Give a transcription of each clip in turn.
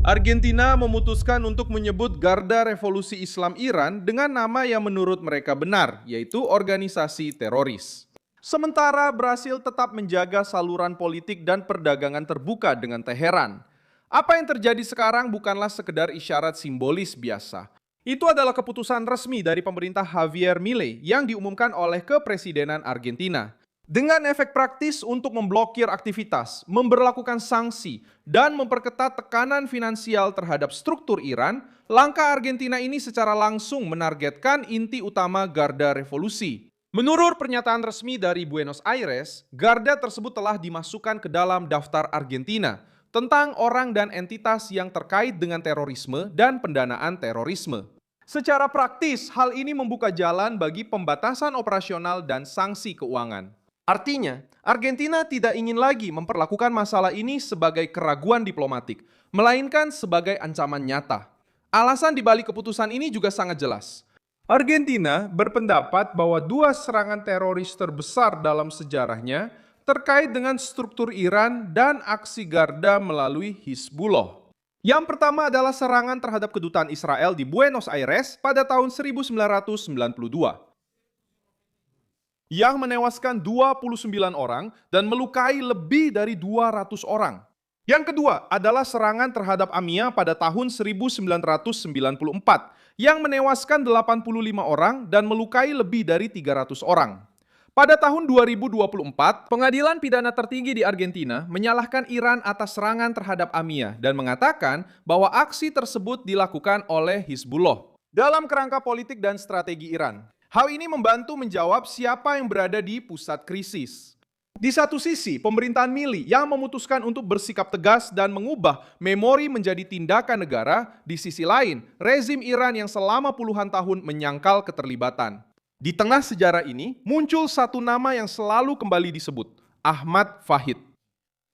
Argentina memutuskan untuk menyebut Garda Revolusi Islam Iran dengan nama yang menurut mereka benar, yaitu organisasi teroris. Sementara Brasil tetap menjaga saluran politik dan perdagangan terbuka dengan Teheran. Apa yang terjadi sekarang bukanlah sekedar isyarat simbolis biasa. Itu adalah keputusan resmi dari pemerintah Javier Milei yang diumumkan oleh Kepresidenan Argentina. Dengan efek praktis untuk memblokir aktivitas, memberlakukan sanksi, dan memperketat tekanan finansial terhadap struktur Iran, langkah Argentina ini secara langsung menargetkan inti utama Garda Revolusi. Menurut pernyataan resmi dari Buenos Aires, Garda tersebut telah dimasukkan ke dalam daftar Argentina tentang orang dan entitas yang terkait dengan terorisme dan pendanaan terorisme. Secara praktis, hal ini membuka jalan bagi pembatasan operasional dan sanksi keuangan. Artinya, Argentina tidak ingin lagi memperlakukan masalah ini sebagai keraguan diplomatik, melainkan sebagai ancaman nyata. Alasan dibalik keputusan ini juga sangat jelas. Argentina berpendapat bahwa dua serangan teroris terbesar dalam sejarahnya terkait dengan struktur Iran dan aksi Garda melalui Hizbullah. Yang pertama adalah serangan terhadap kedutaan Israel di Buenos Aires pada tahun 1992. Yang menewaskan 29 orang dan melukai lebih dari 200 orang. Yang kedua adalah serangan terhadap Amia pada tahun 1994 yang menewaskan 85 orang dan melukai lebih dari 300 orang. Pada tahun 2024, pengadilan pidana tertinggi di Argentina menyalahkan Iran atas serangan terhadap Amia dan mengatakan bahwa aksi tersebut dilakukan oleh Hizbullah. Dalam kerangka politik dan strategi Iran, hal ini membantu menjawab siapa yang berada di pusat krisis. Di satu sisi, pemerintahan Milei yang memutuskan untuk bersikap tegas dan mengubah memori menjadi tindakan negara, di sisi lain, rezim Iran yang selama puluhan tahun menyangkal keterlibatan. Di tengah sejarah ini, muncul satu nama yang selalu kembali disebut, Ahmad Fahid.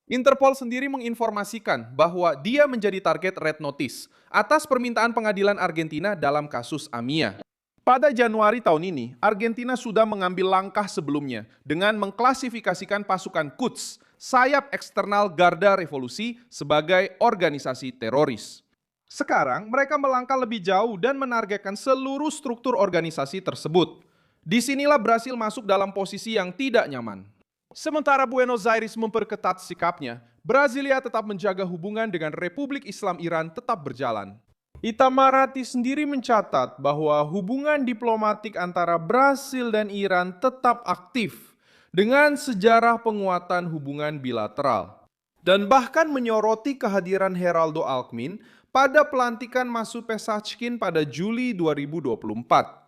Interpol sendiri menginformasikan bahwa dia menjadi target Red Notice atas permintaan pengadilan Argentina dalam kasus Amia. Pada Januari tahun ini, Argentina sudah mengambil langkah sebelumnya dengan mengklasifikasikan pasukan Quds, sayap eksternal Garda Revolusi, sebagai organisasi teroris. Sekarang, mereka melangkah lebih jauh dan menargetkan seluruh struktur organisasi tersebut. Disinilah Brasil masuk dalam posisi yang tidak nyaman. Sementara Buenos Aires memperketat sikapnya, Brasilia tetap menjaga hubungan dengan Republik Islam Iran tetap berjalan. Itamaraty sendiri mencatat bahwa hubungan diplomatik antara Brasil dan Iran tetap aktif dengan sejarah penguatan hubungan bilateral. Dan bahkan menyoroti kehadiran Geraldo Alckmin pada pelantikan Masud Pezeshkian pada Juli 2024.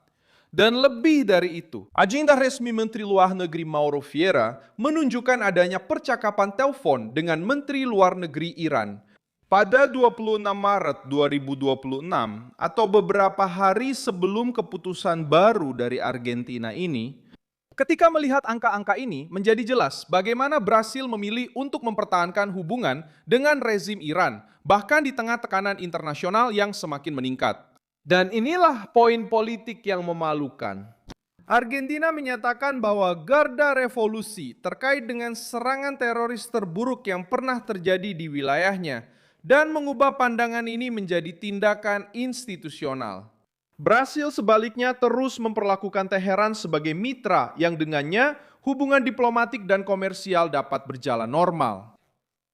Dan lebih dari itu, agenda resmi Menteri Luar Negeri Mauro Vieira menunjukkan adanya percakapan telepon dengan Menteri Luar Negeri Iran pada 26 Maret 2026 atau beberapa hari sebelum keputusan baru dari Argentina ini. Ketika melihat angka-angka ini, menjadi jelas bagaimana Brasil memilih untuk mempertahankan hubungan dengan rezim Iran, bahkan di tengah tekanan internasional yang semakin meningkat. Dan inilah poin politik yang memalukan. Argentina menyatakan bahwa Garda Revolusi terkait dengan serangan teroris terburuk yang pernah terjadi di wilayahnya dan mengubah pandangan ini menjadi tindakan institusional. Brasil sebaliknya terus memperlakukan Teheran sebagai mitra yang dengannya hubungan diplomatik dan komersial dapat berjalan normal.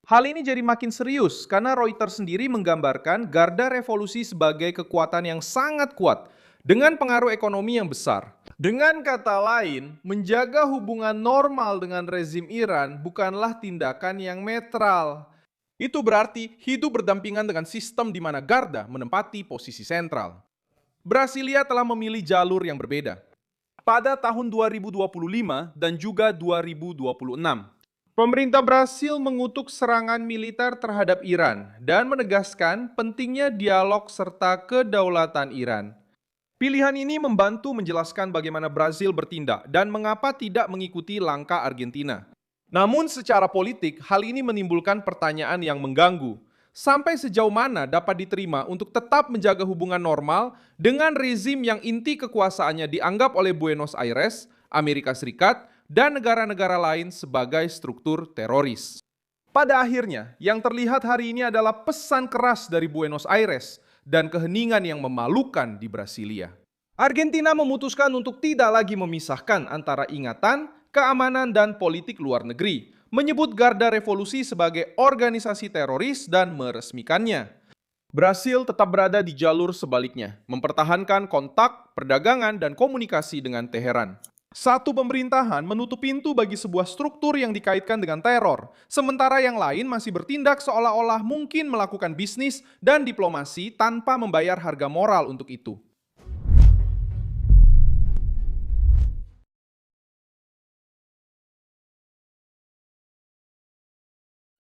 Hal ini jadi makin serius karena Reuters sendiri menggambarkan Garda Revolusi sebagai kekuatan yang sangat kuat dengan pengaruh ekonomi yang besar. Dengan kata lain, menjaga hubungan normal dengan rezim Iran bukanlah tindakan yang netral. Itu berarti hidup berdampingan dengan sistem di mana Garda menempati posisi sentral. Brasilia telah memilih jalur yang berbeda. Pada tahun 2025 dan juga 2026, pemerintah Brasil mengutuk serangan militer terhadap Iran dan menegaskan pentingnya dialog serta kedaulatan Iran. Pilihan ini membantu menjelaskan bagaimana Brasil bertindak dan mengapa tidak mengikuti langkah Argentina. Namun secara politik, hal ini menimbulkan pertanyaan yang mengganggu. Sampai sejauh mana dapat diterima untuk tetap menjaga hubungan normal dengan rezim yang inti kekuasaannya dianggap oleh Buenos Aires, Amerika Serikat, dan negara-negara lain sebagai struktur teroris. Pada akhirnya, yang terlihat hari ini adalah pesan keras dari Buenos Aires dan keheningan yang memalukan di Brasilia. Argentina memutuskan untuk tidak lagi memisahkan antara ingatan, keamanan, dan politik luar negeri, menyebut Garda Revolusi sebagai organisasi teroris dan meresmikannya. Brasil tetap berada di jalur sebaliknya, mempertahankan kontak, perdagangan, dan komunikasi dengan Teheran. Satu pemerintahan menutup pintu bagi sebuah struktur yang dikaitkan dengan teror, sementara yang lain masih bertindak seolah-olah mungkin melakukan bisnis dan diplomasi tanpa membayar harga moral untuk itu.